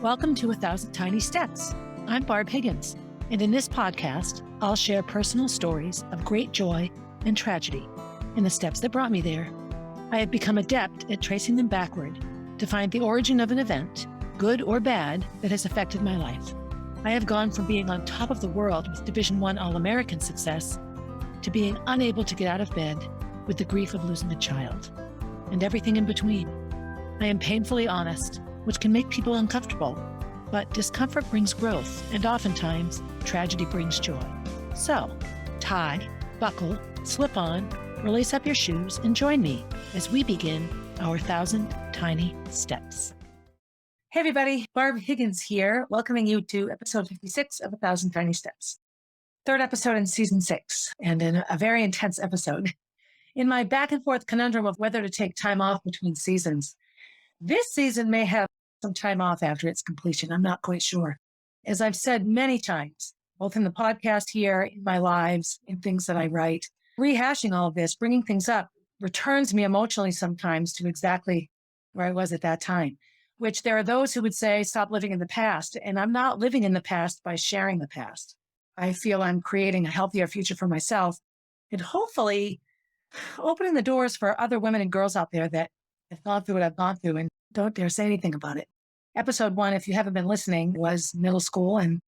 Welcome to 1,000 Tiny Steps. I'm Barb Higgins, and in this podcast, I'll share personal stories of great joy and tragedy and the steps that brought me there. I have become adept at tracing them backward to find the origin of an event, good or bad, that has affected my life. I have gone from being on top of the world with Division I All-American success to being unable to get out of bed with the grief of losing a child, and everything in between. I am painfully honest, which can make people uncomfortable, but discomfort brings growth, and oftentimes, tragedy brings joy. So, tie, buckle, slip on, or lace up your shoes, and join me as we begin our 1,000 Tiny Steps. Hey everybody, Barb Higgins here, welcoming you to episode 56 of 1,000 Tiny Steps. Third episode in season 6, and in a very intense episode. In my back and forth conundrum of whether to take time off between seasons, this season may have some time off after its completion. I'm not quite sure. As I've said many times, both in the podcast here, in my lives, in things that I write, rehashing all of this, bringing things up, returns me emotionally sometimes to exactly where I was at that time, which there are those who would say, stop living in the past. And I'm not living in the past by sharing the past. I feel I'm creating a healthier future for myself and hopefully opening the doors for other women and girls out there that have gone through what I've gone through and don't dare say anything about it. Episode 1, if you haven't been listening, was middle school and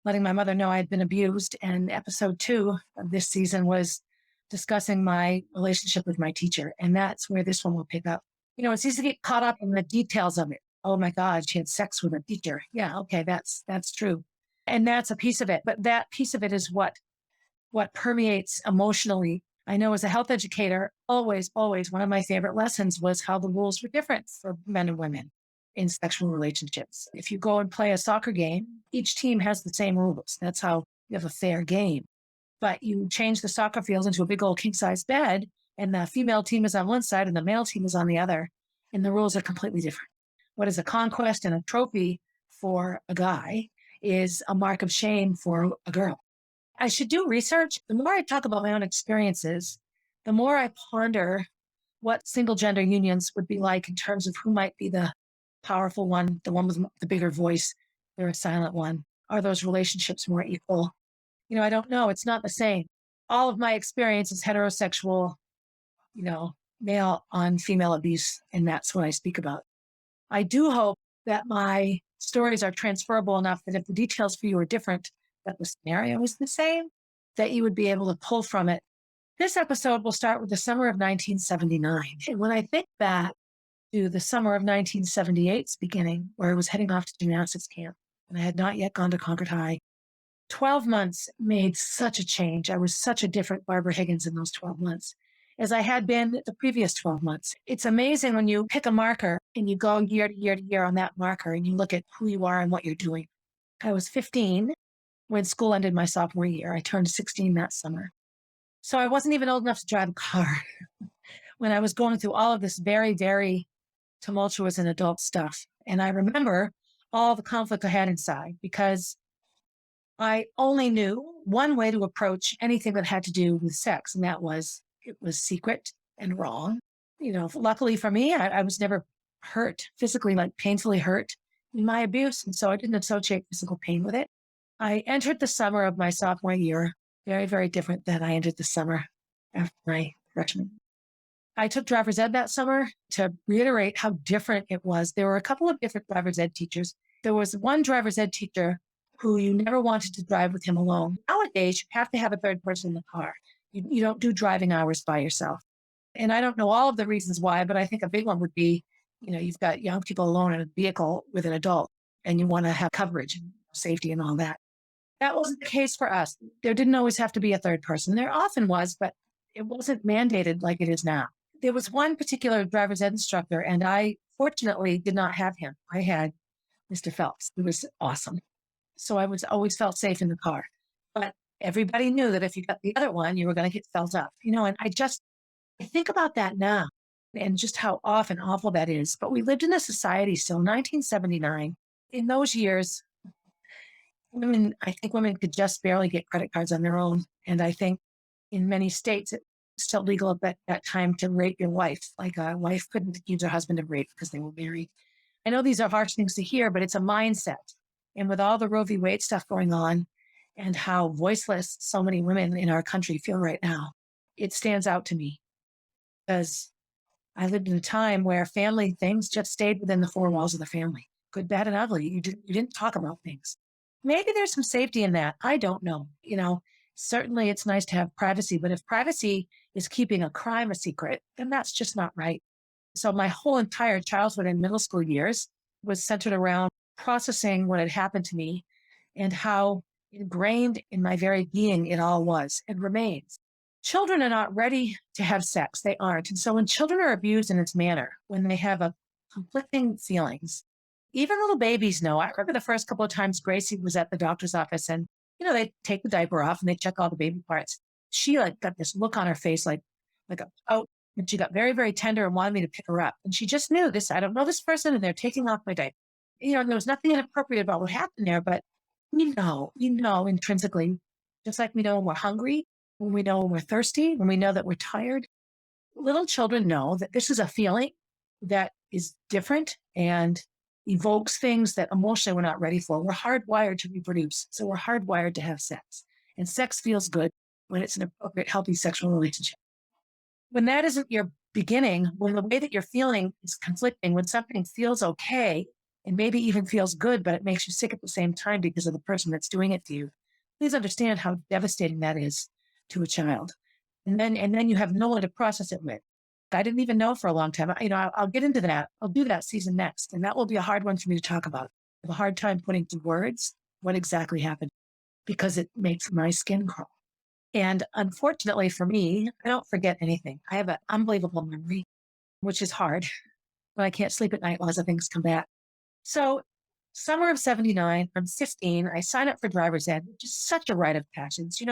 letting my mother know I had been abused. And episode 2 of this season was discussing my relationship with my teacher. And that's where this one will pick up. You know, it's easy to get caught up in the details of it. Oh my God, she had sex with a teacher. Yeah, okay, that's true. And that's a piece of it. But that piece of it is what permeates emotionally. I know as a health educator, always one of my favorite lessons was how the rules were different for men and women in sexual relationships. If you go and play a soccer game, each team has the same rules. That's how you have a fair game. But you change the soccer fields into a big old king-size bed, and the female team is on one side and the male team is on the other, and the rules are completely different. What is a conquest and a trophy for a guy is a mark of shame for a girl. I should do research. The more I talk about my own experiences, the more I ponder what single gender unions would be like in terms of who might be the powerful one, the one with the bigger voice, they're a silent one. Are those relationships more equal? You know, I don't know. It's not the same. All of my experience is heterosexual, male on female abuse, and that's what I speak about. I do hope that my stories are transferable enough that if the details for you are different, that the scenario is the same, that you would be able to pull from it. This episode will start with the summer of 1979. And when I think back to the summer of 1978's beginning, where I was heading off to gymnastics camp, and I had not yet gone to Concord High, 12 months made such a change. I was such a different Barbara Higgins in those 12 months as I had been the previous 12 months. It's amazing when you pick a marker and you go year to year to year on that marker and you look at who you are and what you're doing. I was 15 when school ended my sophomore year. I turned 16 that summer. So I wasn't even old enough to drive a car when I was going through all of this very, very tumultuous and adult stuff. And I remember all the conflict I had inside because I only knew one way to approach anything that had to do with sex, and that was it was secret and wrong. You know, luckily for me, I was never hurt physically, like painfully hurt in my abuse. And so I didn't associate physical pain with it. I entered the summer of my sophomore year, very, very different than I entered the summer after my freshman. I took driver's ed that summer to reiterate how different it was. There were a couple of different driver's ed teachers. There was one driver's ed teacher who you never wanted to drive with him alone. Nowadays, you have to have a third person in the car. You don't do driving hours by yourself. And I don't know all of the reasons why, but I think a big one would be, you've got young people alone in a vehicle with an adult and you want to have coverage and safety and all that. That wasn't the case for us. There didn't always have to be a third person. There often was, but it wasn't mandated like it is now. There was one particular driver's ed instructor, and I fortunately did not have him. I had Mr. Phelps, who was awesome. So I always felt safe in the car. But everybody knew that if you got the other one, you were going to get felt up. And I think about that now and just how awful that is. But we lived in a society still, 1979. In those years, I think women could just barely get credit cards on their own. And I think in many states, it's still legal at that time to rape your wife. Like a wife couldn't accuse her husband of rape because they were married. I know these are harsh things to hear, but it's a mindset. And with all the Roe v. Wade stuff going on and how voiceless so many women in our country feel right now, it stands out to me because I lived in a time where family things just stayed within the four walls of the family, good, bad, and ugly. You didn't talk about things. Maybe there's some safety in that. I don't know. Certainly it's nice to have privacy, but if privacy is keeping a crime a secret, then that's just not right. So my whole entire childhood and middle school years was centered around processing what had happened to me and how ingrained in my very being it all was and remains. Children are not ready to have sex. They aren't. And so when children are abused in this manner, when they have a conflicting feelings, even little babies know. I remember the first couple of times Gracie was at the doctor's office and, they take the diaper off and they check all the baby parts. She got this look on her face, like a pout. And she got very, very tender and wanted me to pick her up. And she just knew this. I don't know this person, and they're taking off my diaper. There was nothing inappropriate about what happened there, but we know intrinsically, just like we know when we're hungry, when we know when we're thirsty, when we know that we're tired. Little children know that this is a feeling that is different and evokes things that emotionally we're not ready for. We're hardwired to reproduce. So we're hardwired to have sex. And sex feels good when it's an appropriate, healthy sexual relationship. When that isn't your beginning, when the way that you're feeling is conflicting, when something feels okay and maybe even feels good, but it makes you sick at the same time because of the person that's doing it to you, please understand how devastating that is to a child. And then you have no one to process it with. I didn't even know for a long time. I'll get into that. I'll do that season next. And that will be a hard one for me to talk about. I have a hard time putting to words what exactly happened because it makes my skin crawl. And unfortunately for me, I don't forget anything. I have an unbelievable memory, which is hard when I can't sleep at night while other things come back. So summer of 79, I'm 15. I sign up for driver's ed, which is such a rite of passions.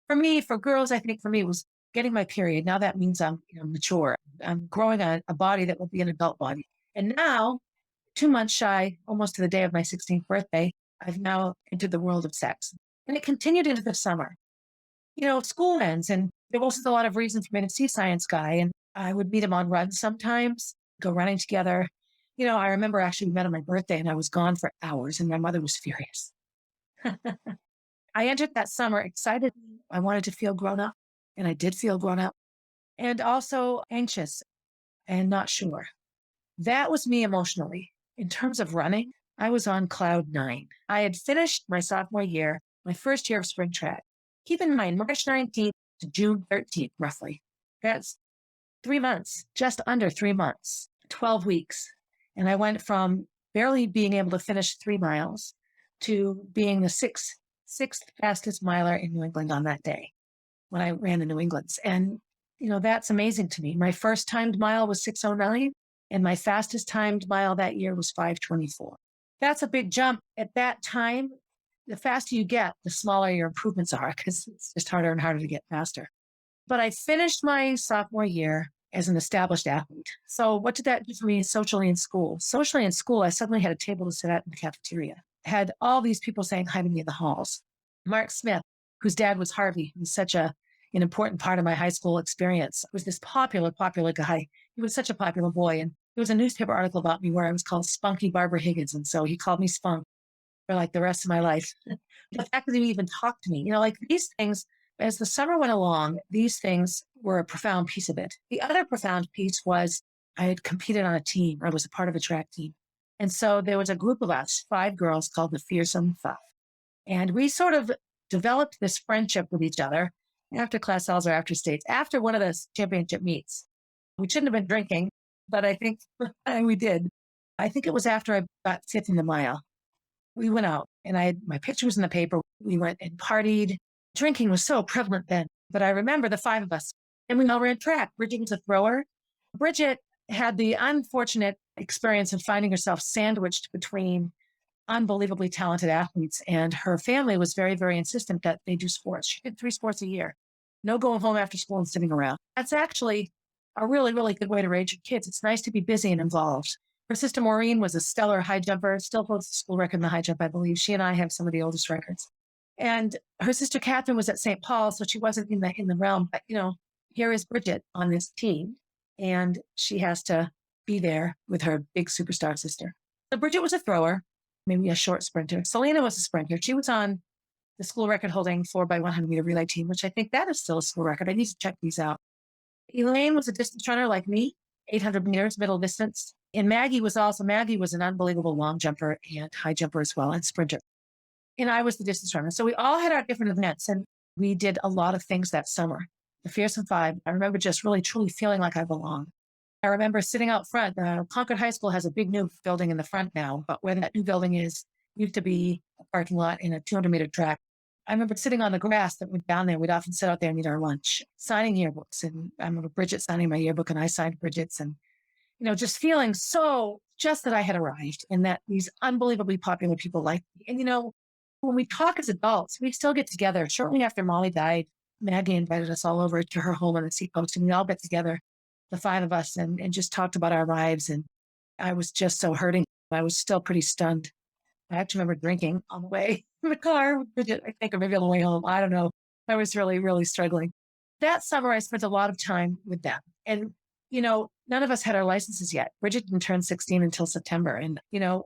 For me, for girls, I think for me it was getting my period. Now that means I'm mature. I'm growing a body that will be an adult body. And now, 2 months shy, almost to the day of my 16th birthday, I've now entered the world of sex. And it continued into the summer. School ends and there wasn't a lot of reason for me to see Science Guy. And I would meet him on runs sometimes, go running together. I remember actually we met on my birthday and I was gone for hours and my mother was furious. I entered that summer excited. I wanted to feel grown up and I did feel grown up and also anxious and not sure. That was me emotionally. In terms of running, I was on cloud 9. I had finished my sophomore year, my first year of spring track. Keep in mind, March 19th to June 13th, roughly. That's 3 months, just under 3 months, 12 weeks. And I went from barely being able to finish 3 miles to being the sixth fastest miler in New England on that day when I ran the New Englands. And, that's amazing to me. My first timed mile was 6:09, and my fastest timed mile that year was 5:24. That's a big jump. At that time, the faster you get, the smaller your improvements are because it's just harder and harder to get faster. But I finished my sophomore year as an established athlete. So what did that do for me socially in school? Socially in school, I suddenly had a table to sit at in the cafeteria. I had all these people saying hi to me in the halls. Mark Smith, whose dad was Harvey, who was such an important part of my high school experience, was this popular guy. He was such a popular boy. And there was a newspaper article about me where I was called Spunky Barbara Higgins. And so he called me Spunk for like the rest of my life. The fact that he even talked to me, like these things, as the summer went along, these things were a profound piece of it. The other profound piece was I had competed on a team. I was a part of a track team. And so there was a group of us, 5 girls called the Fearsome 5. And we sort of developed this friendship with each other after class halls or after states, after one of the championship meets. We shouldn't have been drinking, but I think we did. I think it was after I got 5th in the mile. We went out and my picture was in the paper. We went and partied. Drinking was so prevalent then, but I remember the 5 of us and we all ran track. Bridget was a thrower. Bridget had the unfortunate experience of finding herself sandwiched between unbelievably talented athletes, and her family was very, very insistent that they do sports. She did 3 sports a year. No going home after school and sitting around. That's actually a really, really good way to raise your kids. It's nice to be busy and involved. Her sister Maureen was a stellar high jumper, still holds the school record in the high jump, I believe. She and I have some of the oldest records. And her sister Catherine was at St. Paul, so she wasn't in the realm. But, here is Bridget on this team, and she has to be there with her big superstar sister. So Bridget was a thrower, maybe a short sprinter. Selena was a sprinter. She was on the school record holding 4x100 meter relay team, which I think that is still a school record. I need to check these out. Elaine was a distance runner like me, 800 meters, middle distance. And Maggie was an unbelievable long jumper and high jumper as well, and sprinter. And I was the distance runner. So we all had our different events, and we did a lot of things that summer. The Fearsome Five, I remember just really, truly feeling like I belonged. I remember sitting out front. Concord High School has a big new building in the front now, but where that new building is, used to be a parking lot in a 200-meter track. I remember sitting on the grass that went down there. We'd often sit out there and eat our lunch, signing yearbooks. And I remember Bridget signing my yearbook, and I signed Bridget's. And, just feeling just that I had arrived and that these unbelievably popular people liked me. And, when we talk as adults, we still get together. Shortly after Molly died, Maggie invited us all over to her home on the Seacoast, and we all got together, the five of us, and just talked about our lives. And I was just so hurting. I was still pretty stunned. I actually remember drinking on the way in the car with Bridget, I think, or maybe on the way home. I don't know. I was really, really struggling. That summer, I spent a lot of time with them. And, none of us had our licenses yet. Bridget didn't turn 16 until September. And,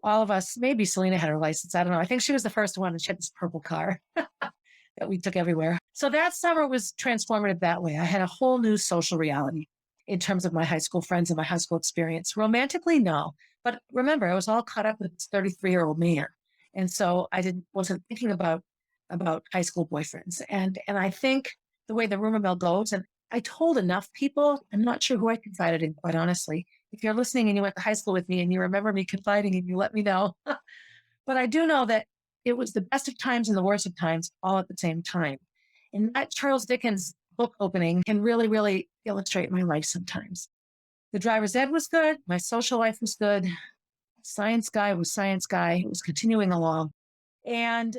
all of us, maybe Selena had her license. I don't know. I think she was the first one, and she had this purple car that we took everywhere. So that summer was transformative that way. I had a whole new social reality in terms of my high school friends and my high school experience. Romantically, no. But remember, I was all caught up with this 33-year-old man. And so wasn't thinking about high school boyfriends. And I think the way the rumor mill goes, and I told enough people, I'm not sure who I confided in, quite honestly. If you're listening and you went to high school with me and you remember me confiding and you let me know. But I do know that it was the best of times and the worst of times all at the same time. And that Charles Dickens book opening can really, really illustrate my life sometimes. The driver's ed was good. My social life was good. Science guy was science guy. It was continuing along and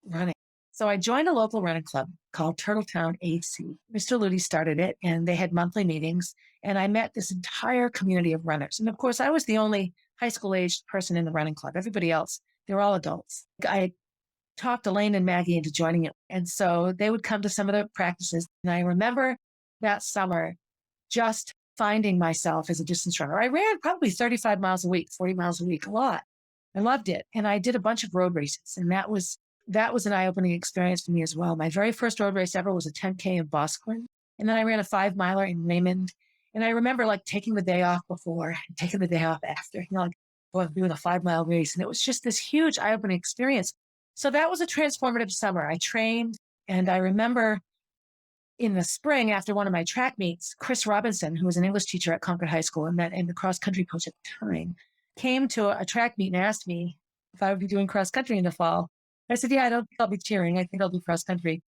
running. So I joined a local running club called Turtletown AC. Mr. Ludi started it, and they had monthly meetings. And I met this entire community of runners. And of course, I was the only high school aged person in the running club. Everybody else, they were all adults. I talked Elaine and Maggie into joining it. And so they would come to some of the practices. And I remember that summer just finding myself as a distance runner. I ran probably 35 miles a week, 40 miles a week, a lot. I loved it. And I did a bunch of road races. And that was an eye-opening experience for me as well. My very first road race ever was a 10K in Bosquen. And then I ran a 5-miler in Raymond. And I remember taking the day off before and taking the day off after, doing a 5-mile race. And it was just this huge eye-opening experience. So that was a transformative summer. I trained, and I remember in the spring after one of my track meets, Chris Robinson, who was an English teacher at Concord High School and the cross-country coach at the time, came to a track meet and asked me if I would be doing cross-country in the fall. I said, yeah, I don't think I'll be cheering. I think I'll do cross-country.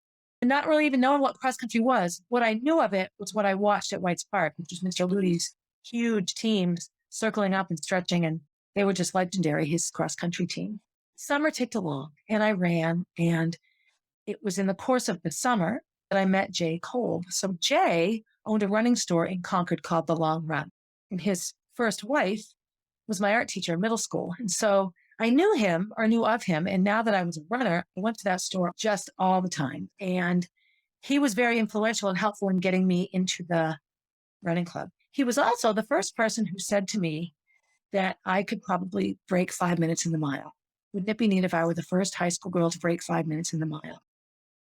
And not really even knowing what cross-country was. What I knew of it was what I watched at White's Park, which was Mr. Ludi's huge teams circling up and stretching, and they were just legendary, his cross-country team. Summer ticked along, and I ran, and it was in the course of the summer that I met Jay Kolb. So Jay owned a running store in Concord called The Long Run, and his first wife was my art teacher in middle school. And so I knew him or knew of him. And now that I was a runner, I went to that store just all the time. And he was very influential and helpful in getting me into the running club. He was also the first person who said to me that I could probably break 5 minutes in the mile. Wouldn't it be neat if I were the first high school girl to break 5 minutes in the mile?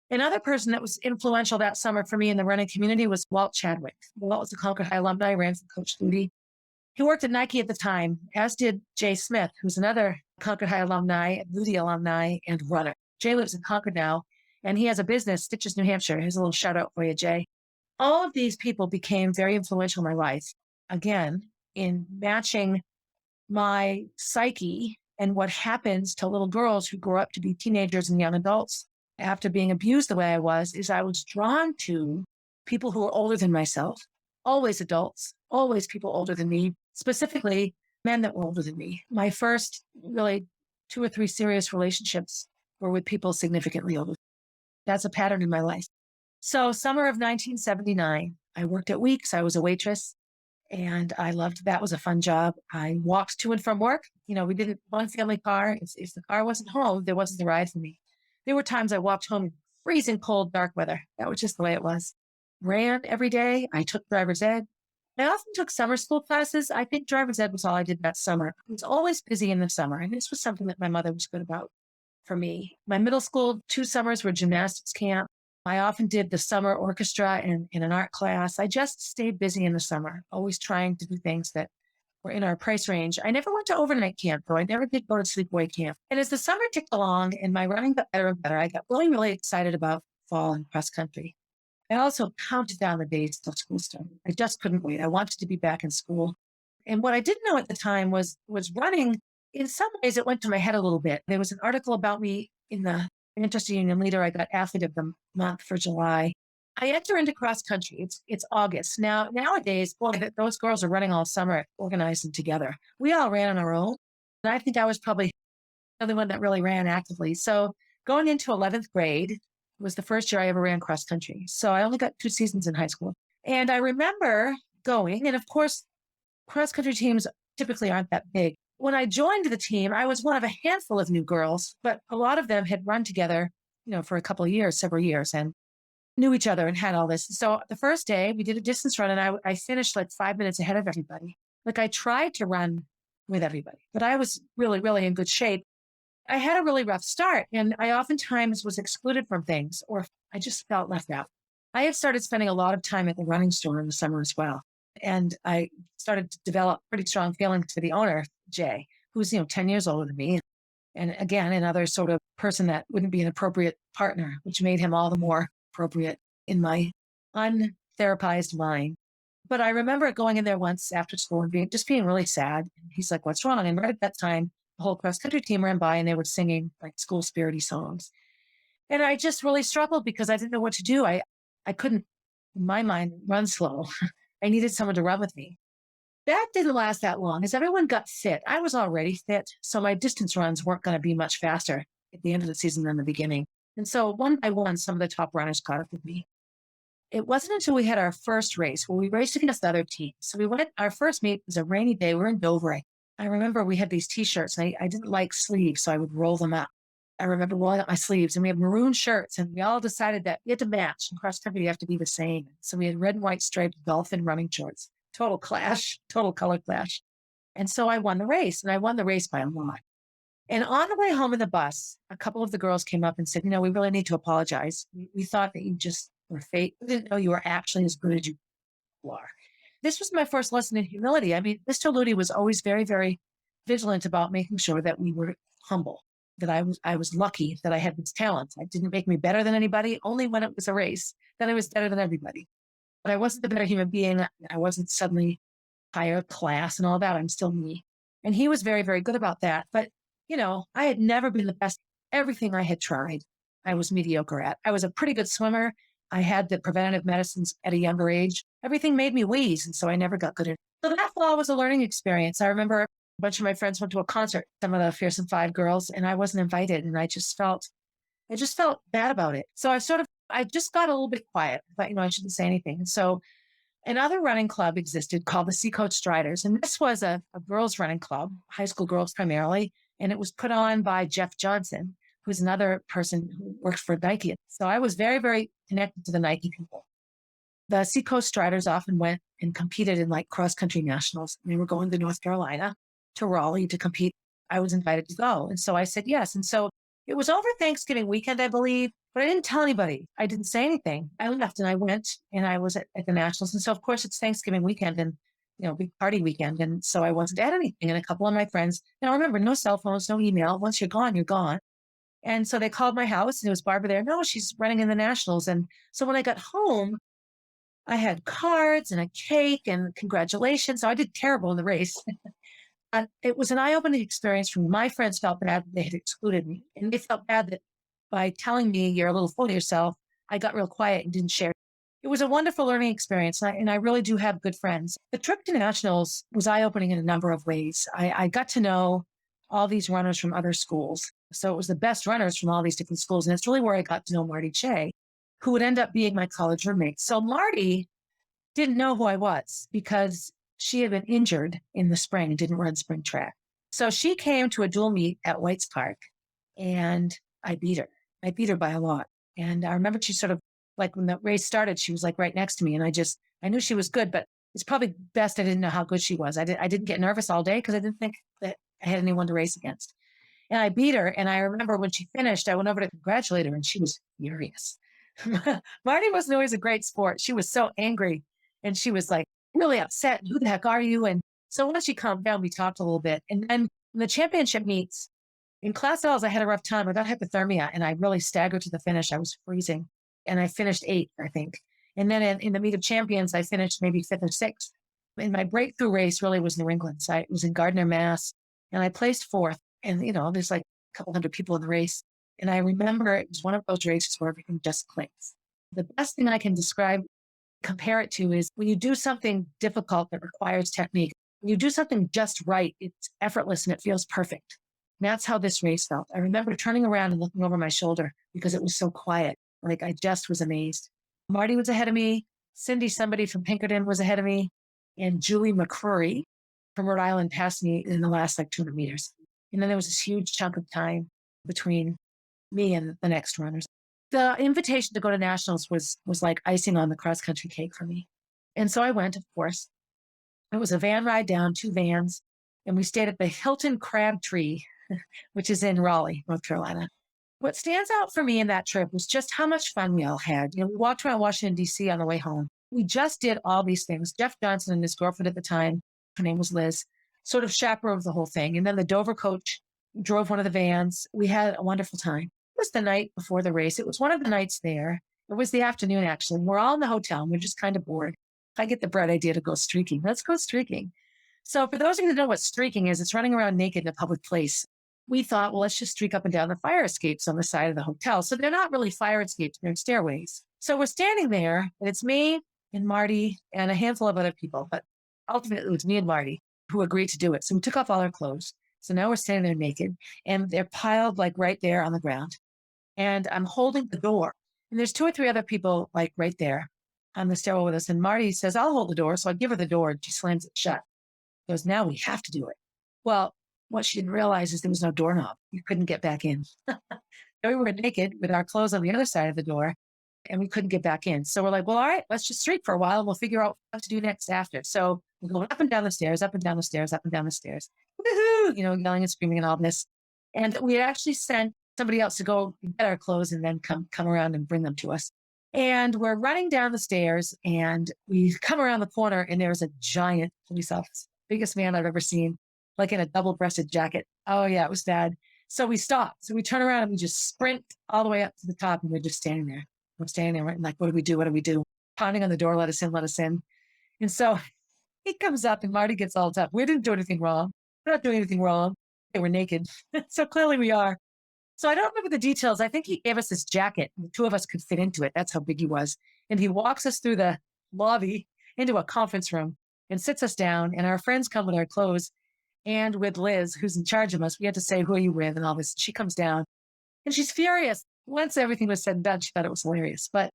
Another person that was influential that summer for me in the running community was Walt Chadwick. Walt was a Concord High alumni, ran for Coach Ludi. He worked at Nike at the time, as did Jay Smith, who's another Concord High alumni, Ludi alumni, and runner. Jay lives in Concord now, and he has a business, Stitches, New Hampshire. Here's a little shout out for you, Jay. All of these people became very influential in my life, again, in matching my psyche and what happens to little girls who grow up to be teenagers and young adults after being abused the way I was drawn to people who are older than myself, always adults, always people older than me, specifically men that were older than me. My first really 2 or 3 serious relationships were with people significantly older. That's a pattern in my life. So summer of 1979, I worked at Weeks. I was a waitress, and I loved that. Was a fun job. I walked to and from work. We didn't one family car. If the car wasn't home, there wasn't a ride for me. There were times I walked home in freezing cold, dark weather. That was just the way it was. Ran every day. I took driver's ed. I often took summer school classes. I think driver's ed was all I did that summer. I was always busy in the summer. And this was something that my mother was good about for me. My middle school 2 summers were gymnastics camp. I often did the summer orchestra and in an art class. I just stayed busy in the summer, always trying to do things that were in our price range. I never went to overnight camp, though. I never did go to sleepaway camp. And as the summer ticked along and my running got better and better, I got really, really excited about fall and cross country. I also counted down the days till school started. I just couldn't wait. I wanted to be back in school. And what I didn't know at the time was running. In some ways, it went to my head a little bit. There was an article about me in the Manchester Union Leader. I got Athlete of the Month for July. I enter into cross country. It's August now. Nowadays, boy, those girls are running all summer, organizing together. We all ran on our own, and I think I was probably the only one that really ran actively. So going into 11th grade was the first year I ever ran cross country. So I only got 2 seasons in high school, and I remember going. And of course, cross country teams typically aren't that big. When I joined the team, I was one of a handful of new girls, but a lot of them had run together, for a couple of years, several years, and knew each other and had all this. So the first day we did a distance run and I finished like 5 minutes ahead of everybody. Like I tried to run with everybody, but I was really, really in good shape. I had a really rough start and I oftentimes was excluded from things or I just felt left out. I had started spending a lot of time at the running store in the summer as well. And I started to develop pretty strong feelings for the owner, Jay, who's, 10 years older than me. And again, another sort of person that wouldn't be an appropriate partner, which made him all the more appropriate in my untherapized mind. But I remember going in there once after school and being really sad. He's like, "What's wrong?" And right at that time, the whole cross country team ran by and they were singing like school spirity songs. And I just really struggled because I didn't know what to do. I couldn't, in my mind, run slow. I needed someone to run with me. That didn't last that long as everyone got fit. I was already fit, so my distance runs weren't going to be much faster at the end of the season than the beginning. And so one by one, some of the top runners caught up with me. It wasn't until we had our first race where we raced against the other teams. So our first meet was a rainy day. We were in Dover. I remember we had these t-shirts and I didn't like sleeves, so I would roll them up. I remember rolling up my sleeves and we had maroon shirts and we all decided that we had to match and cross country, you have to be the same. So we had red and white striped dolphin running shorts. Total clash, total color clash. And so I won the race and I won the race by a lot. And on the way home in the bus, a couple of the girls came up and said, we really need to apologize. We thought that you just were fake. We didn't know you were actually as good as you are. This was my first lesson in humility. I mean, Mr. Ludi was always very, very vigilant about making sure that we were humble, that I was lucky that I had this talent. It didn't make me better than anybody, only when it was a race. Then I was better than everybody. But I wasn't a better human being. I wasn't suddenly higher class and all that. I'm still me. And he was very, very good about that. But, I had never been the best. Everything I had tried, I was mediocre at. I was a pretty good swimmer. I had the preventative medicines at a younger age. Everything made me wheeze. And so I never got good at it. So that fall was a learning experience. I remember a bunch of my friends went to a concert, some of the Fearsome Five girls, and I wasn't invited. And I just felt bad about it. So I just got a little bit quiet. I thought, I shouldn't say anything. And so another running club existed called the Seacoast Striders. And this was a girls running club, high school girls primarily. And it was put on by Jeff Johnson, who's another person who works for Nike. So I was very, very connected to the Nike people. The Seacoast Striders often went and competed in like cross-country nationals. We were going to North Carolina, to Raleigh to compete. I was invited to go. And so I said yes. And so it was over Thanksgiving weekend, I believe, but I didn't tell anybody. I didn't say anything. I left and I went and I was at the nationals. And so of course it's Thanksgiving weekend and, big party weekend. And so I wasn't at anything. And a couple of my friends, now remember, no cell phones, no email. Once you're gone, you're gone. And so they called my house and it was Barbara there. No, she's running in the nationals. And so when I got home, I had cards and a cake and congratulations. So I did terrible in the race. It was an eye-opening experience for me. My friends felt bad that they had excluded me. And they felt bad that by telling me you're a little full of yourself, I got real quiet and didn't share. It was a wonderful learning experience. And I really do have good friends. The trip to nationals was eye-opening in a number of ways. I got to know all these runners from other schools. So it was the best runners from all these different schools. And it's really where I got to know Marty Che, who would end up being my college roommate. So Marty didn't know who I was because she had been injured in the spring and didn't run spring track. So she came to a dual meet at White's Park and I beat her. I beat her by a lot. And I remember she sort of like when the race started, she was like right next to me. And I knew she was good, but It's probably best I didn't know how good she was. I didn't get nervous all day because I didn't think that I had anyone to race against. And I beat her. And I remember when she finished, I went over to congratulate her and she was furious. Marty wasn't always a great sport. She was so angry and she was like really upset. Who the heck are you? And so once she calmed down, we talked a little bit. And then in the championship meets, in class L's, I had a rough time. I got hypothermia and I really staggered to the finish. I was freezing and I finished eighth, I think. And then in the meet of champions, I finished maybe fifth or sixth. And my breakthrough race really was New England. So I was in Gardner, Mass, and I placed fourth. And, there's like a couple hundred people in the race. And I remember it was one of those races where everything just clicks. The best thing I can compare it to is when you do something difficult that requires technique, when you do something just right, it's effortless and it feels perfect. And that's how this race felt. I remember turning around and looking over my shoulder because it was so quiet. Like I just was amazed. Marty was ahead of me. Cindy, somebody from Pinkerton, was ahead of me. And Julie McCrory from Rhode Island passed me in the last 200 meters. And then there was this huge chunk of time between me and the next runners. The invitation to go to nationals was like icing on the cross country cake for me. And so I went, of course. It was a van ride down, 2 vans, and we stayed at the Hilton Crabtree, which is in Raleigh, North Carolina. What stands out for me in that trip was just how much fun we all had. We walked around Washington, D.C. on the way home. We just did all these things. Jeff Johnson and his girlfriend at the time, her name was Liz, sort of chaperoned the whole thing. And then the Dover coach drove one of the vans. We had a wonderful time. It was the night before the race. It was one of the nights there. It was the afternoon, actually. We're all in the hotel and we're just kind of bored. I get the bright idea to go streaking. Let's go streaking. So for those of you who know what streaking is, it's running around naked in a public place. We thought, well, let's just streak up and down the fire escapes on the side of the hotel. So they're not really fire escapes, they're stairways. So we're standing there, and it's me and Marty and a handful of other people. But ultimately, it was me and Marty who agreed to do it. So we took off all our clothes. So now we're standing there naked, and they're piled right there on the ground. And I'm holding the door. And there's 2 or 3 other people right there on the stairwell with us. And Marty says, I'll hold the door. So I give her the door, and she slams it shut. She goes, now we have to do it. Well, what she didn't realize is there was no doorknob. You couldn't get back in. We were naked with our clothes on the other side of the door, and we couldn't get back in. So we're like, well, all right, let's just streak for a while. And we'll figure out what to do next after. So we're going up and down the stairs, up and down the stairs, up and down the stairs. Woohoo! Yelling and screaming and all this. And we actually sent somebody else to go get our clothes and then come around and bring them to us. And we're running down the stairs, and we come around the corner, and there's a giant police officer, biggest man I've ever seen, like in a double-breasted jacket. Oh, yeah, it was bad. So we stopped. So we turn around and we just sprint all the way up to the top, and we're just standing there. We're standing there, right? What do we do? What do we do? Pounding on the door, let us in, let us in. And so he comes up, and Marty gets all tough. We didn't do anything wrong. We're not doing anything wrong. They were naked. So clearly we are. So I don't remember the details. I think he gave us this jacket. The 2 of us could fit into it. That's how big he was. And he walks us through the lobby into a conference room and sits us down. And our friends come with our clothes. And with Liz, who's in charge of us, we had to say, who are you with? And all this. She comes down and she's furious. Once everything was said and done, she thought it was hilarious. But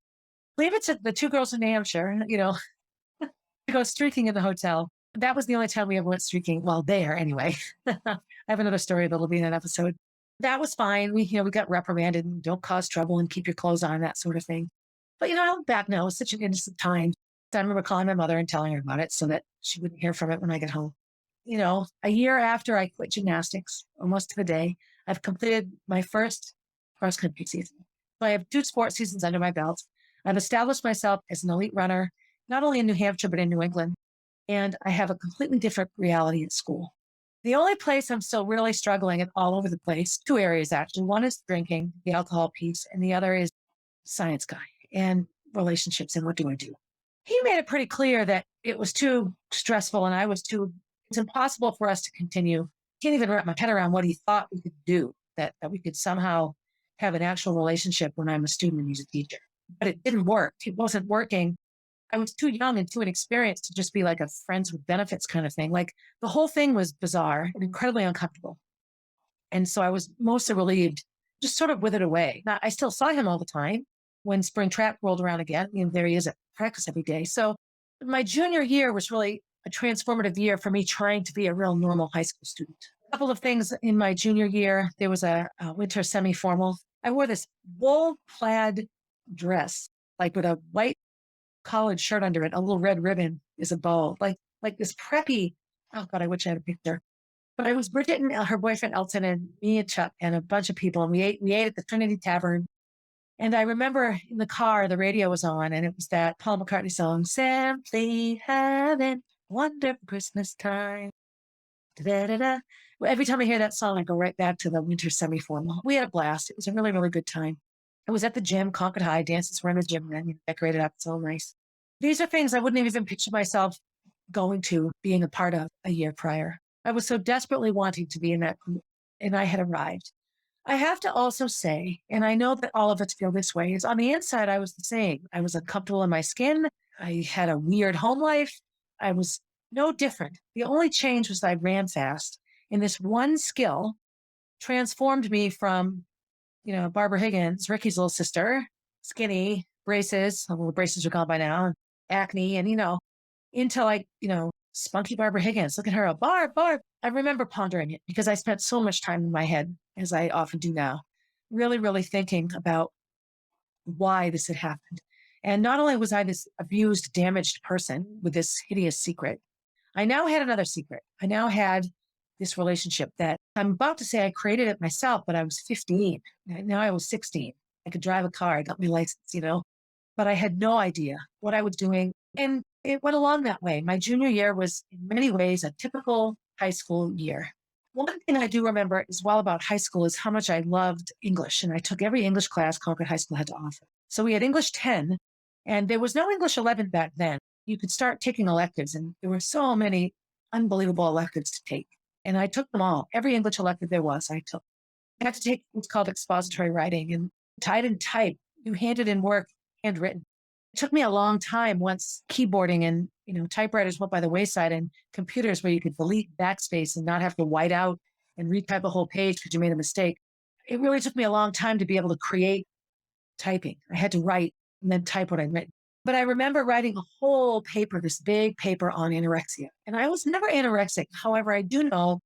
leave it to the 2 girls in New Hampshire, to go streaking in the hotel. That was the only time we ever went streaking. Well, there anyway. I have another story that'll be in an episode. That was fine. We got reprimanded and don't cause trouble and keep your clothes on, that sort of thing. But, I look back now, it was such an innocent time. I remember calling my mother and telling her about it so that she wouldn't hear from it when I get home. A year after I quit gymnastics, almost to the day, I've completed my first cross-country season. So I have 2 sports seasons under my belt. I've established myself as an elite runner, not only in New Hampshire, but in New England. And I have a completely different reality at school. The only place I'm still really struggling at all over the place, 2 areas actually. One is drinking, the alcohol piece, and the other is science guy and relationships and what do I do? He made it pretty clear that it was too stressful and it's impossible for us to continue. Can't even wrap my head around what he thought we could do, that we could somehow have an actual relationship when I'm a student and he's a teacher. But it didn't work. It wasn't working. I was too young and too inexperienced to just be like a friends with benefits kind of thing. The whole thing was bizarre and incredibly uncomfortable. And so I was mostly relieved, just sort of withered away. Now, I still saw him all the time when spring track rolled around again. There he is at practice every day. So my junior year was really a transformative year for me trying to be a real normal high school student. A couple of things in my junior year. There was a winter semi-formal. I wore this wool plaid dress, with a white collared shirt under it. A little red ribbon is a bow, like this preppy. Oh God, I wish I had a picture. But it was Bridget and her boyfriend Elton and me and Chuck and a bunch of people, and we ate at the Trinity Tavern. And I remember in the car, the radio was on, and it was that Paul McCartney song, Simply Having Wonderful Christmas Time. Da-da-da-da. Well, every time I hear that song, I go right back to the winter semi-formal. We had a blast. It was a really, really good time. I was at the gym, Concord High, dances were in the gym, and decorated up. So nice. These are things I wouldn't have even pictured myself going to, being a part of a year prior. I was so desperately wanting to be in that group, and I had arrived. I have to also say, and I know that all of us feel this way, is on the inside, I was the same. I was uncomfortable in my skin. I had a weird home life. I was no different. The only change was that I ran fast. And this one skill transformed me from, Barbara Higgins, Ricky's little sister, skinny, braces, well, the braces are gone by now, acne, and, into like, spunky Barbara Higgins. Look at her, Barb. I remember pondering it because I spent so much time in my head, as I often do now, really, really thinking about why this had happened. And not only was I this abused, damaged person with this hideous secret, I now had another secret. I now had this relationship that I'm about to say I created it myself, but I was 15. Now I was 16. I could drive a car. I got my license, but I had no idea what I was doing. And it went along that way. My junior year was in many ways a typical high school year. One thing I do remember as well about high school is how much I loved English. And I took every English class Concord High School had to offer. So we had English 10, and there was no English 11 back then. You could start taking electives, and there were so many unbelievable electives to take. And I took them all. Every English elective there was, I took. I had to take what's called expository writing, and I didn't type. You handed in work, handwritten. It took me a long time once keyboarding and, typewriters went by the wayside, and computers where you could delete backspace and not have to white out and retype a whole page because you made a mistake. It really took me a long time to be able to create typing. I had to write and then type what I'd written. But I remember writing a whole paper, this big paper on anorexia. And I was never anorexic. However, I do know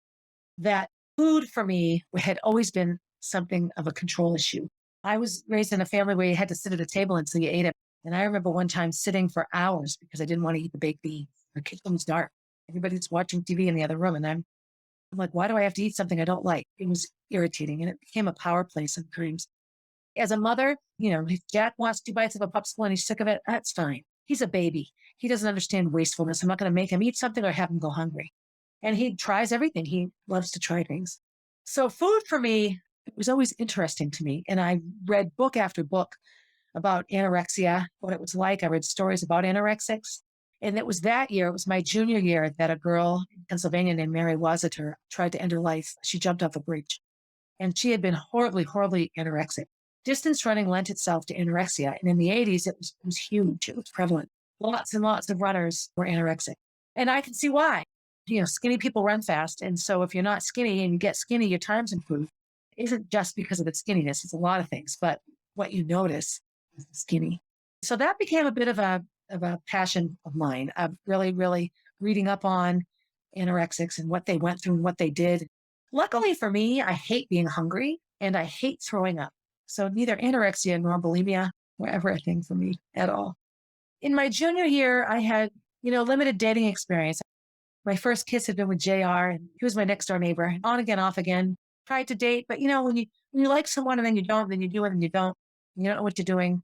that food for me had always been something of a control issue. I was raised in a family where you had to sit at a table until you ate it. And I remember one time sitting for hours because I didn't want to eat the baked beans. The kitchen was dark. Everybody's watching TV in the other room. And I'm like, why do I have to eat something I don't like? It was irritating. And it became a power play sometimes. As a mother, if Jack wants 2 bites of a popsicle and he's sick of it, that's fine. He's a baby. He doesn't understand wastefulness. I'm not going to make him eat something or have him go hungry. And he tries everything. He loves to try things. So food for me, it was always interesting to me. And I read book after book about anorexia, what it was like. I read stories about anorexics. And it was my junior year, that a girl in Pennsylvania named Mary Wasiter tried to end her life. She jumped off a bridge. And she had been horribly, horribly anorexic. Distance running lent itself to anorexia. And in the 80s, it was huge. It was prevalent. Lots and lots of runners were anorexic. And I can see why. Skinny people run fast. And so if you're not skinny and you get skinny, your times improve. It isn't just because of its skinniness. It's a lot of things. But what you notice is the skinny. So that became a bit of a passion of mine, of really, really reading up on anorexics and what they went through and what they did. Luckily for me, I hate being hungry and I hate throwing up. So neither anorexia nor bulimia were ever a thing for me at all. In my junior year, I had, limited dating experience. My first kiss had been with JR, and he was my next door neighbor. On again, off again. Tried to date, but when you like someone and then you don't, then you do it and you don't know what you're doing.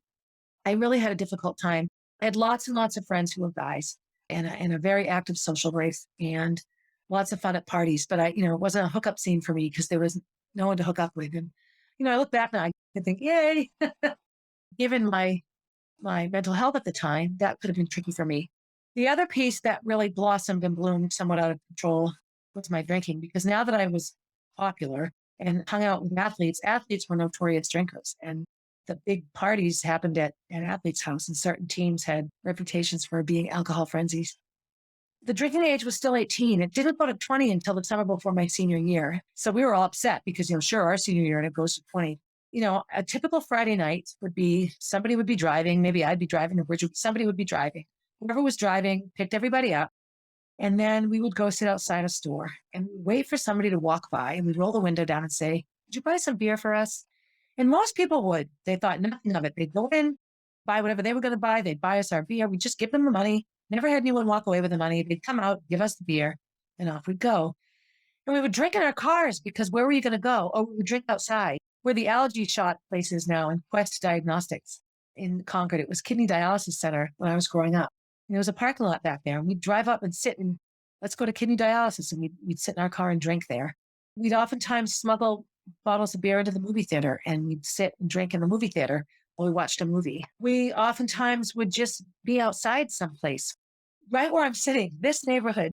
I really had a difficult time. I had lots and lots of friends who were guys, and a very active social life, and lots of fun at parties. But it wasn't a hookup scene for me because there was no one to hook up with. And I look back now, I think, yay. Given my mental health at the time, that could have been tricky for me. The other piece that really blossomed and bloomed somewhat out of control was my drinking, because now that I was popular and hung out with athletes were notorious drinkers. And the big parties happened at an athlete's house, and certain teams had reputations for being alcohol frenzies. The drinking age was still 18. It didn't go to 20 until the summer before my senior year. So we were all upset because, sure, our senior year, and it goes to 20. A typical Friday night would be somebody would be driving. Maybe I'd be driving, or somebody would be driving. Whoever was driving picked everybody up. And then we would go sit outside a store and wait for somebody to walk by. And we'd roll the window down and say, "Would you buy some beer for us?" And most people would. They thought nothing of it. They'd go in, buy whatever they were going to buy. They'd buy us our beer. We'd just give them the money. Never had anyone walk away with the money. They'd come out, give us the beer, and off we'd go. And we would drink in our cars because where were you going to go? Oh, we would drink outside. Where the allergy shot place is now in Quest Diagnostics in Concord. It was Kidney Dialysis Center when I was growing up. And there was a parking lot back there. And we'd drive up and sit and let's go to kidney dialysis. And we'd sit in our car and drink there. We'd oftentimes smuggle bottles of beer into the movie theater and we'd sit and drink in the movie theater while we watched a movie. We oftentimes would just be outside someplace, right where I'm sitting, this neighborhood,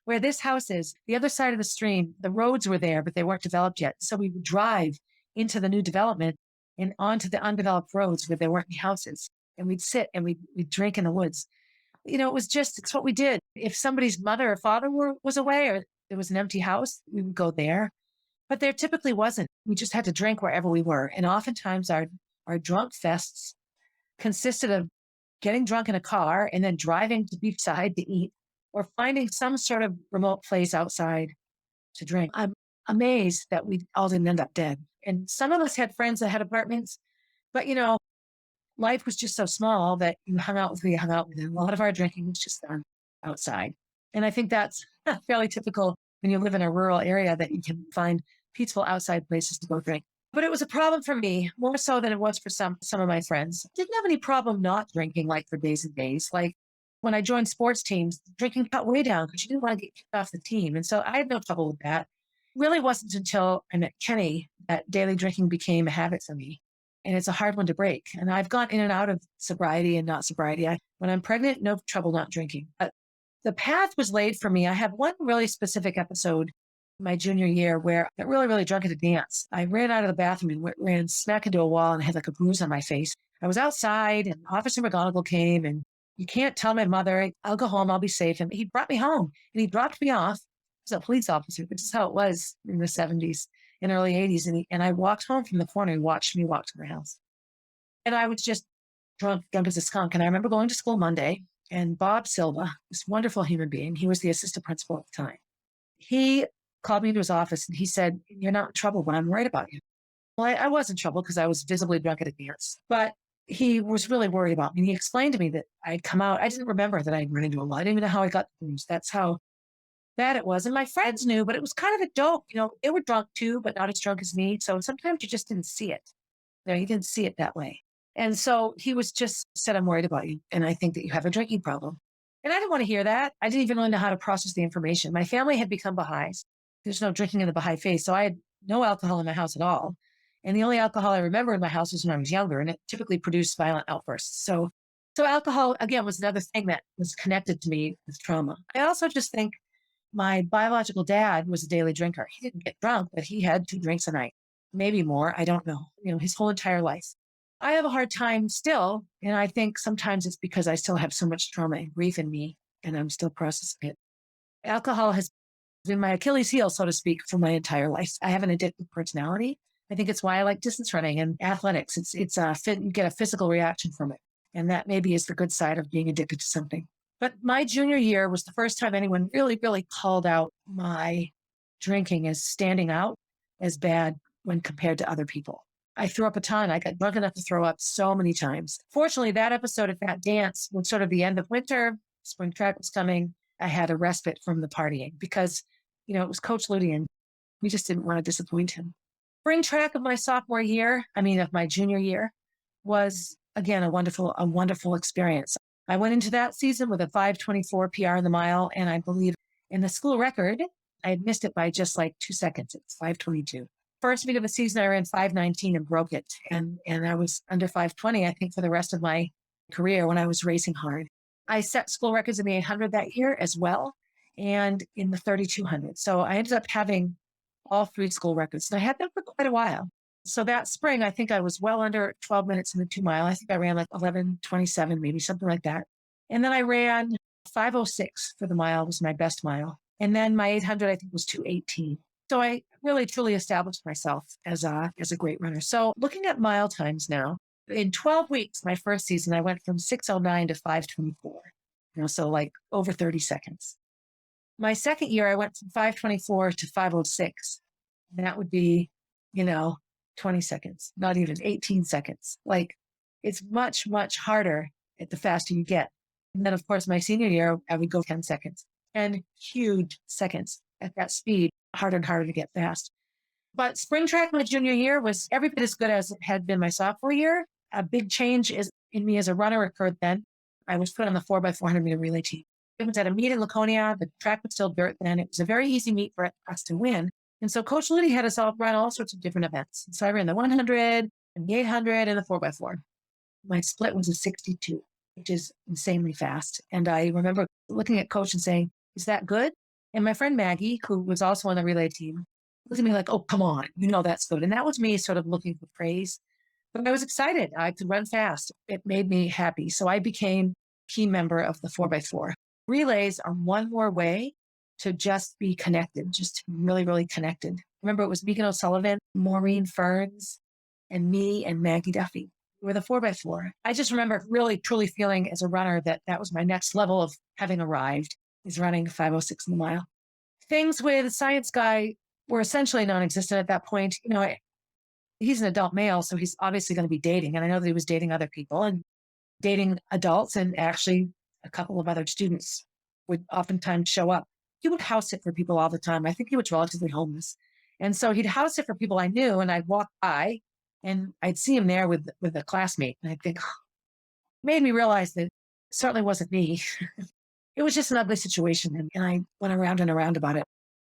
where this house is, the other side of the stream. The roads were there, but they weren't developed yet. So we would drive into the new development and onto the undeveloped roads where there weren't any houses. And we'd sit and we'd drink in the woods. It's what we did. If somebody's mother or father was away or there was an empty house, we would go there. But there typically wasn't. We just had to drink wherever we were. And oftentimes our drunk fests consisted of getting drunk in a car and then driving to beachside to eat or finding some sort of remote place outside to drink. I'm amazed that we all didn't end up dead. And some of us had friends that had apartments, but life was just so small that you hung out with who you hung out with. And a lot of our drinking was just done outside. And I think that's fairly typical when you live in a rural area that you can find peaceful outside places to go drink. But it was a problem for me, more so than it was for some of my friends. Didn't have any problem not drinking like for days and days. Like when I joined sports teams, drinking cut way down because you didn't want to get kicked off the team. And so I had no trouble with that. Really wasn't until I met Kenny that daily drinking became a habit for me. And it's a hard one to break. And I've gone in and out of sobriety and not sobriety. When I'm pregnant, no trouble not drinking. But the path was laid for me. I have one really specific episode my junior year where I got really, really drunk at a dance. I ran out of the bathroom and ran smack into a wall and had like a bruise on my face. I was outside and Officer McGonigal came and you can't tell my mother, I'll go home, I'll be safe. And he brought me home and he dropped me off. He was a police officer, which is how it was in the 70s and early 80s. And I walked home from the corner and watched me walk to my house. And I was just drunk as a skunk. And I remember going to school Monday and Bob Silva, this wonderful human being, he was the assistant principal at the time. He called me into his office and he said, "You're not in trouble, but I'm worried about you." Well, I was in trouble because I was visibly drunk at a dance, but he was really worried about me. And he explained to me that I'd come out. I didn't remember that I'd run into a wall. I didn't even know how I got the bruise. That's how bad it was. And my friends knew, but it was kind of a joke. They were drunk too, but not as drunk as me. So sometimes you just didn't see it. You didn't see it that way. And so he was just said, "I'm worried about you. And I think that you have a drinking problem." And I didn't want to hear that. I didn't even really know how to process the information. My family had become Baha'is. There's no drinking in the Baha'i faith. So I had no alcohol in my house at all. And the only alcohol I remember in my house was when I was younger, and it typically produced violent outbursts. So alcohol, again, was another thing that was connected to me with trauma. I also just think my biological dad was a daily drinker. He didn't get drunk, but he had 2 drinks a night, maybe more. I don't know, his whole entire life. I have a hard time still. And I think sometimes it's because I still have so much trauma and grief in me, and I'm still processing it. Alcohol has been my Achilles heel, so to speak, for my entire life. I have an addictive personality. I think it's why I like distance running and athletics. You get a physical reaction from it. And that maybe is the good side of being addicted to something. But my junior year was the first time anyone really, really called out my drinking as standing out as bad when compared to other people. I threw up a ton. I got drunk enough to throw up so many times. Fortunately, that episode at that dance was sort of the end of winter. Spring track was coming. I had a respite from the partying because, it was Coach Ludi and we just didn't want to disappoint him. Spring track of my of my junior year was, again, a wonderful experience. I went into that season with a 5:24 PR in the mile. And I believe in the school record, I had missed it by just like 2 seconds. It's 5:22. First meet of the season, I ran 5:19 and broke it. And I was under 5:20, I think, for the rest of my career when I was racing hard. I set school records in the 800 that year as well, and in the 3200. So I ended up having all 3 school records. And I had them for quite a while. So that spring, I think I was well under 12 minutes in the 2 mile. I think I ran like 11:27, maybe something like that. And then I ran 5:06 for the mile, was my best mile. And then my 800, I think, was 2:18. So I really, truly established myself as a great runner. So looking at mile times now, in 12 weeks, my first season, I went from 6:09 to 5:24, so like over 30 seconds. My second year, I went from 5:24 to 5:06. And that would be, 20 seconds, not even 18 seconds. Like It's much, much harder at the faster you get. And then, of course, my senior year, I would go 10 seconds and huge seconds at that speed, harder and harder to get fast. But spring track my junior year was every bit as good as it had been my sophomore year. A big change is in me as a runner occurred then. I was put on the 4x400 meter relay team. It was at a meet in Laconia. The track was still dirt then. It was a very easy meet for us to win. And so Coach Liddy had us all run all sorts of different events. So I ran the 100 and the 800 and the 4x4. My split was a 62, which is insanely fast. And I remember looking at Coach and saying, is that good? And my friend Maggie, who was also on the relay team, looked at me like, oh, come on, that's good. And that was me sort of looking for praise. But I was excited. I could run fast. It made me happy. So I became a key member of the 4x4. Relays are one more way to just be connected, just to be really, really connected. Remember, it was Megan O'Sullivan, Maureen Ferns, and me and Maggie Duffy. We were the 4x4. I just remember really, truly feeling as a runner that that was my next level of having arrived, is running 5:06 in the mile. Things with Science Guy were essentially non-existent at that point. He's an adult male, so he's obviously going to be dating. And I know that he was dating other people and dating adults, and actually a couple of other students would oftentimes show up. He would house sit for people all the time. I think he was relatively homeless. And so he'd house sit for people I knew, and I'd walk by and I'd see him there with a classmate. And I'd think, oh, it made me realize that it certainly wasn't me. It was just an ugly situation. And I went around and around about it.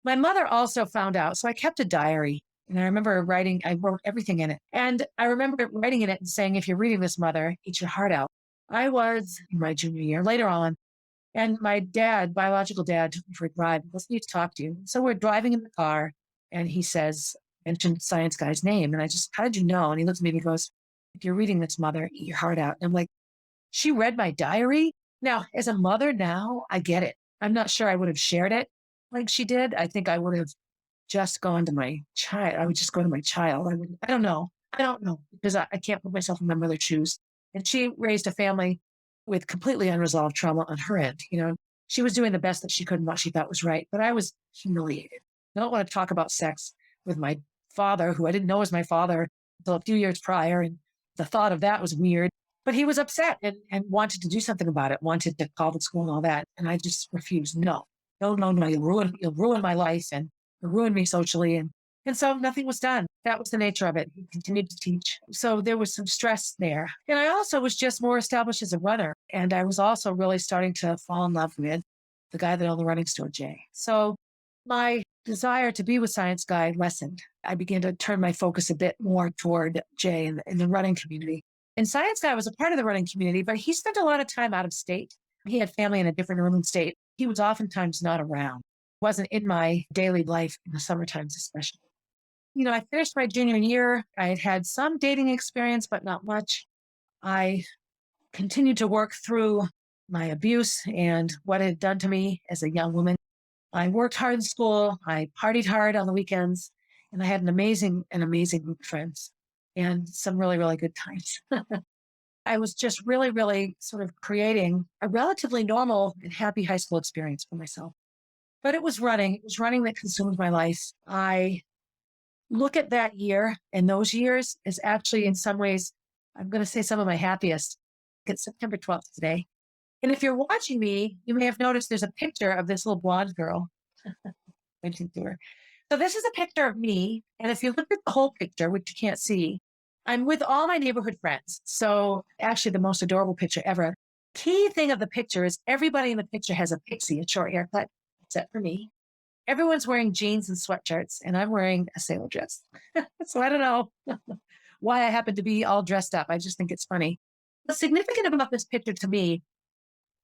My mother also found out. So I kept a diary. And I remember I wrote everything in it. And I remember writing in it and saying, if you're reading this, mother, eat your heart out. I was in my junior year, later on. And my dad, biological dad, took me for a drive. He goes, I need to talk to you. So we're driving in the car. And he says, mentioned Science Guy's name. And I just, how did you know? And he looks at me and he goes, if you're reading this, mother, eat your heart out. And I'm like, she read my diary? Now, as a mother now, I get it. I'm not sure I would have shared it like she did. I think I would have just gone to my child. I would just go to my child. I don't know. I don't know because I can't put myself in my mother's shoes. And she raised a family with completely unresolved trauma on her end. She was doing the best that she could and what she thought was right. But I was humiliated. I don't want to talk about sex with my father, who I didn't know was my father until a few years prior. And the thought of that was weird. But he was upset and wanted to do something about it, wanted to call the school and all that. And I just refused. No, you'll ruin my life and ruin me socially. And so nothing was done. That was the nature of it. He continued to teach. So there was some stress there. And I also was just more established as a runner. And I was also really starting to fall in love with the guy that owned the running store, Jay. So my desire to be with Science Guy lessened. I began to turn my focus a bit more toward Jay in the running community. And Science Guy was a part of the running community, but he spent a lot of time out of state. He had family in a different urban state. He was oftentimes not around. Wasn't in my daily life in the summer times, especially. I finished my junior year. I had had some dating experience, but not much. I continued to work through my abuse and what it had done to me as a young woman. I worked hard in school. I partied hard on the weekends, and I had an amazing group of friends and some really, really good times. I was just really, really sort of creating a relatively normal and happy high school experience for myself. But it was running. It was running that consumed my life. I look at that year and those years as actually, in some ways, I'm going to say some of my happiest. It's September 12th today. And if you're watching me, you may have noticed there's a picture of this little blonde girl. Pointing to her. So this is a picture of me. And if you look at the whole picture, which you can't see, I'm with all my neighborhood friends. So actually the most adorable picture ever. Key thing of the picture is everybody in the picture has a pixie, a short haircut, except for me. Everyone's wearing jeans and sweatshirts, and I'm wearing a sailor dress. So I don't know why I happen to be all dressed up. I just think it's funny. What's significant about this picture to me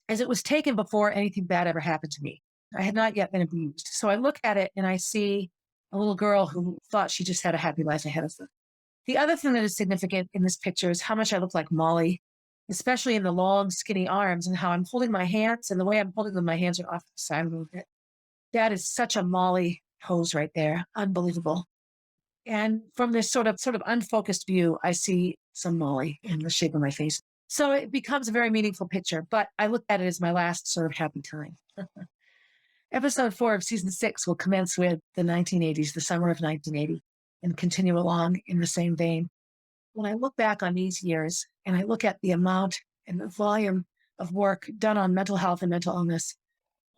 is it was taken before anything bad ever happened to me. I had not yet been abused. So I look at it and I see a little girl who thought she just had a happy life ahead of her. The other thing that is significant in this picture is how much I look like Molly, especially in the long, skinny arms, and how I'm holding my hands, and the way I'm holding them, my hands are off to the side a little bit. That is such a Molly pose right there. Unbelievable. And from this sort of unfocused view, I see some Molly in the shape of my face. So it becomes a very meaningful picture, but I look at it as my last sort of happy time. Episode 4 of season 6 will commence with the 1980s, the summer of 1980, and continue along in the same vein. when I look back on these years and I look at the amount and the volume of work done on mental health and mental illness,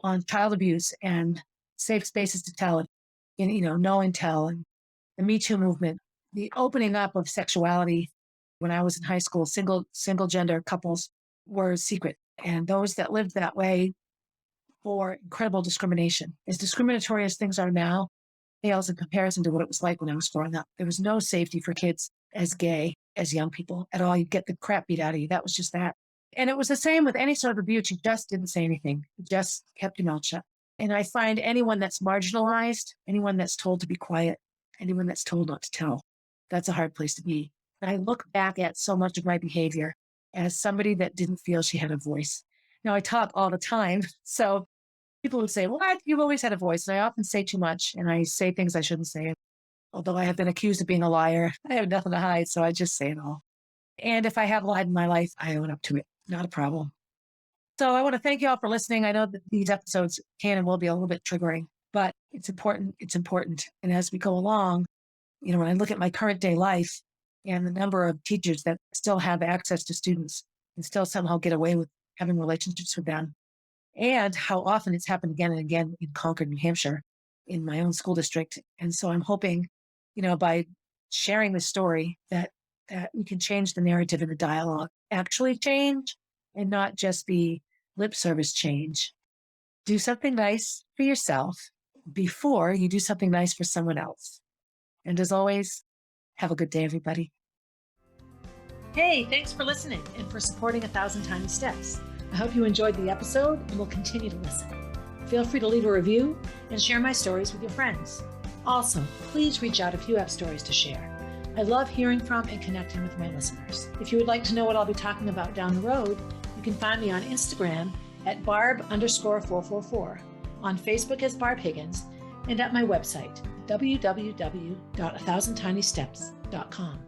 on child abuse and safe spaces to tell it, and, know and tell, and the Me Too movement, the opening up of sexuality. When I was in high school, single gender couples were secret. And those that lived that way for incredible discrimination. As discriminatory as things are now, pales in comparison to what it was like when I was growing up. There was no safety for kids as gay, as young people at all. You'd get the crap beat out of you. That was just that. And it was the same with any sort of abuse. You just didn't say anything. You just kept your mouth shut. And I find anyone that's marginalized, anyone that's told to be quiet, anyone that's told not to tell, that's a hard place to be. And I look back at so much of my behavior as somebody that didn't feel she had a voice. Now, I talk all the time. So people would say, "What? You've always had a voice." And I often say too much and I say things I shouldn't say. Although I have been accused of being a liar, I have nothing to hide. So I just say it all. And if I have lied in my life, I own up to it. Not a problem. So I want to thank you all for listening. I know that these episodes can and will be a little bit triggering, but it's important. It's important. And as we go along, when I look at my current day life and the number of teachers that still have access to students and still somehow get away with having relationships with them, and how often it's happened again and again in Concord, New Hampshire, in my own school district. And so I'm hoping, by sharing the story that we can change the narrative and the dialogue, actually change, and not just be lip service change. Do something nice for yourself before you do something nice for someone else. And as always, have a good day, everybody. Hey, thanks for listening and for supporting 1,000 Tiny Steps. I hope you enjoyed the episode and will continue to listen. Feel free to leave a review and share my stories with your friends. Also, please reach out if you have stories to share. I love hearing from and connecting with my listeners. If you would like to know what I'll be talking about down the road, you can find me on Instagram at barb_444, on Facebook as Barb Higgins, and at my website, www.1000tinysteps.com.